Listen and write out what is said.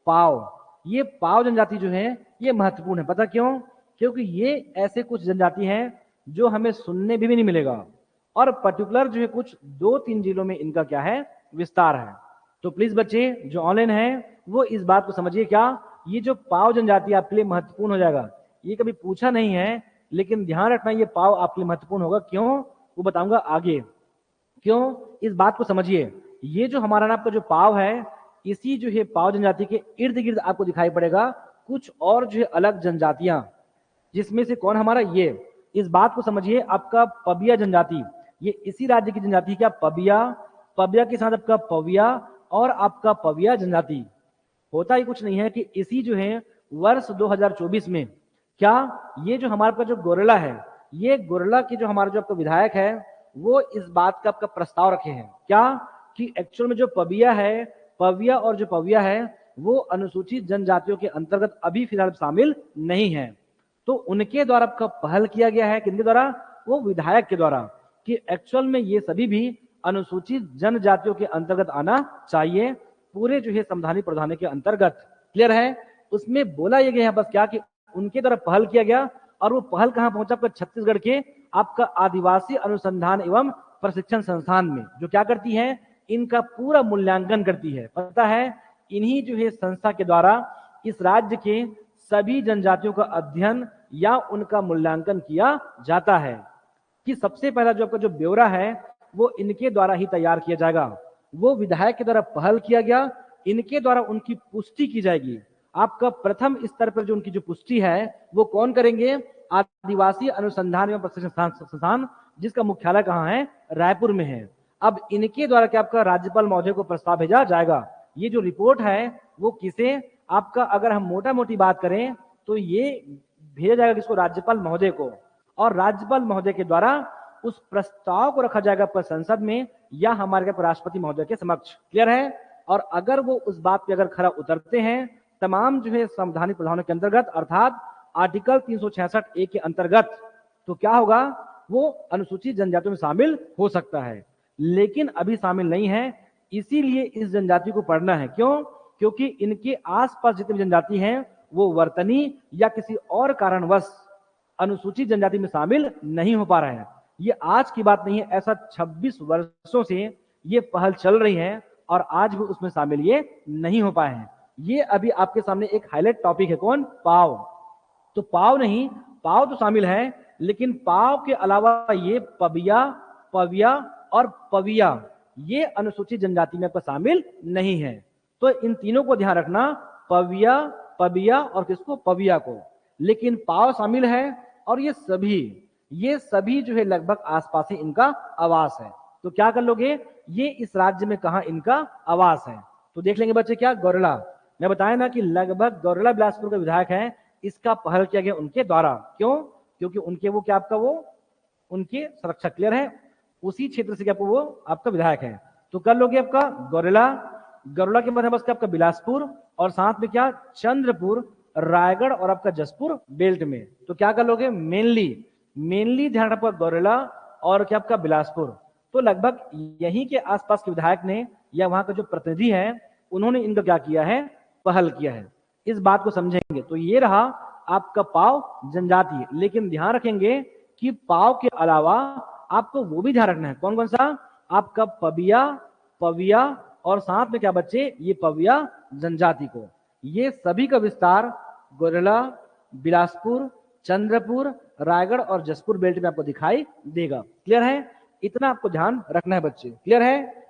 पाव। ये पाव जनजाति जो है ये महत्वपूर्ण है। पता क्यों? क्योंकि ये ऐसे कुछ जनजाति हैं जो हमें सुनने भी नहीं मिलेगा, और पर्टिकुलर जो है कुछ 2-3 जिलों में इनका क्या है, विस्तार है। तो प्लीज बच्चे जो ऑनलाइन है वो इस बात को समझिए, क्या ये जो पाव जनजाति आपके लिए महत्वपूर्ण हो जाएगा। ये कभी पूछा नहीं है, लेकिन ध्यान रखना ये पाव आपके लिए महत्वपूर्ण होगा। क्यों? वो बताऊंगा आगे। क्यों? इस बात को समझिए। ये जो हमारा ना आपका जो पाव है, इसी जो है पाव जनजाति के इर्द गिर्द आपको दिखाई पड़ेगा कुछ और जो है अलग जनजातियां, जिसमें से कौन हमारा ये, इस बात को समझिए। आपका पबिया जनजाति, ये इसी राज्य की जनजाति है क्या, पबिया। पबिया के साथ आपका पविया और आपका पविया जनजाति। होता ही कुछ नहीं है कि इसी जो है वर्ष 2024 में क्या ये जो हमारे पास जो गोरेला है, ये गोरेला की जो हमारा जो आपका विधायक है वो इस बात का आपका प्रस्ताव रखे हैं क्या कि एक्चुअल में जो पबिया है, पविया और जो पविया है वो अनुसूचित जनजातियों के अंतर्गत अभी फिलहाल शामिल नहीं है। तो उनके द्वारा आपका पहल किया गया है, किनके द्वारा, वो विधायक के द्वारा, कि एक्चुअल में ये सभी भी अनुसूचित जनजातियों के अंतर्गत आना चाहिए, पूरे जो है संवैधानिक प्रावधान के अंतर्गत। क्लियर है? उसमें बोला यह गया है बस क्या कि उनके द्वारा पहल किया गया, और वो पहल कहां पहुंचा, आपका छत्तीसगढ़ के आपका आदिवासी अनुसंधान एवं प्रशिक्षण संस्थान में, जो क्या करती है, इनका पूरा मूल्यांकन करती है। पता है, इन्हीं जो है संस्था के द्वारा इस राज्य के सभी जनजातियों का अध्ययन या उनका मूल्यांकन किया जाता है। कि सबसे पहला जो आपका जो ब्यौरा है वो इनके द्वारा ही तैयार किया जाएगा। वो विधायक के द्वारा पहल किया गया, इनके द्वारा उनकी पुष्टि की जाएगी। आपका प्रथम स्तर पर जो उनकी जो पुष्टि है वो कौन करेंगे, आदिवासी अनुसंधान एवं प्रशिक्षण संस्थान, जिसका मुख्यालय कहाँ है, रायपुर में है। अब इनके द्वारा क्या आपका राज्यपाल महोदय को प्रस्ताव भेजा जाएगा। ये जो रिपोर्ट है वो किसे, आपका अगर हम मोटा मोटी बात करें तो ये भेजा जाएगा किसको, राज्यपाल महोदय को, और राज्यपाल महोदय के द्वारा उस प्रस्ताव को रखा जाएगा पर संसद में या हमारे राष्ट्रपति महोदय के समक्ष। क्लियर है? और अगर वो उस बात पे अगर खरा उतरते हैं तमाम जो है संवैधानिक प्रावधानों के अंतर्गत, अर्थात आर्टिकल 366 के अंतर्गत, तो क्या होगा, वो अनुसूचित जनजातियों में शामिल हो सकता है। लेकिन अभी शामिल नहीं है, इसीलिए इस जनजाति को पढ़ना है। क्यों? क्योंकि इनके आसपास जितनी जनजाति हैं वो वर्तनी या किसी और कारणवश अनुसूचित जनजाति में शामिल नहीं हो पा रहे हैं। ये आज की बात नहीं है, ऐसा 26 वर्षों से ये पहल चल रही है और आज भी उसमें शामिल ये नहीं हो पाए हैं। ये अभी आपके सामने एक हाईलाइट टॉपिक है, कौन, पाव। तो पाव नहीं, पाव तो शामिल है, लेकिन पाव के अलावा ये पबिया, पविया और पविया, ये अनुसूचित जनजाति में आपका शामिल नहीं है। तो इन तीनों को ध्यान रखना, पविया, पबिया और किसको, पविया को। लेकिन पाव शामिल है, और ये सभी जो है लगभग आसपास ही इनका आवास है। तो क्या कर लोगे, ये इस राज्य में कहा इनका आवास है। तो देख लेंगे बच्चे, क्या गौरेला, मैं बताया ना कि लगभग गौरेला बिलासपुर का विधायक है, इसका पहल किया गया उनके द्वारा। क्यों? क्योंकि उनके वो क्या आपका वो उनके संरक्षक। क्लियर है? उसी क्षेत्र से क्या वो आपका विधायक है। तो कर लोगे आपका गौरेला, गौरेला के बाद बस आपका बिलासपुर, और साथ में क्या, चंद्रपुर, रायगढ़ और आपका जसपुर बेल्ट में। तो क्या कर लोगे, मेनली ध्यान रखो गौरेला और क्या आपका बिलासपुर। तो लगभग यहीं के आसपास के विधायक ने या वहां का जो प्रतिनिधि है उन्होंने इनका क्या किया है, पहल किया है। इस बात को समझेंगे। तो ये रहा आपका पाव जनजाति। लेकिन ध्यान रखेंगे कि पाव के अलावा आपको वो भी ध्यान रखना है, कौन कौन सा, आपका पबिया, पविया और साथ में क्या बच्चे, ये पविया जनजाति को। ये सभी का विस्तार गोरेला, बिलासपुर, चंद्रपुर, रायगढ़ और जसपुर बेल्ट में आपको दिखाई देगा। क्लियर है? इतना आपको ध्यान रखना है बच्चे। क्लियर है?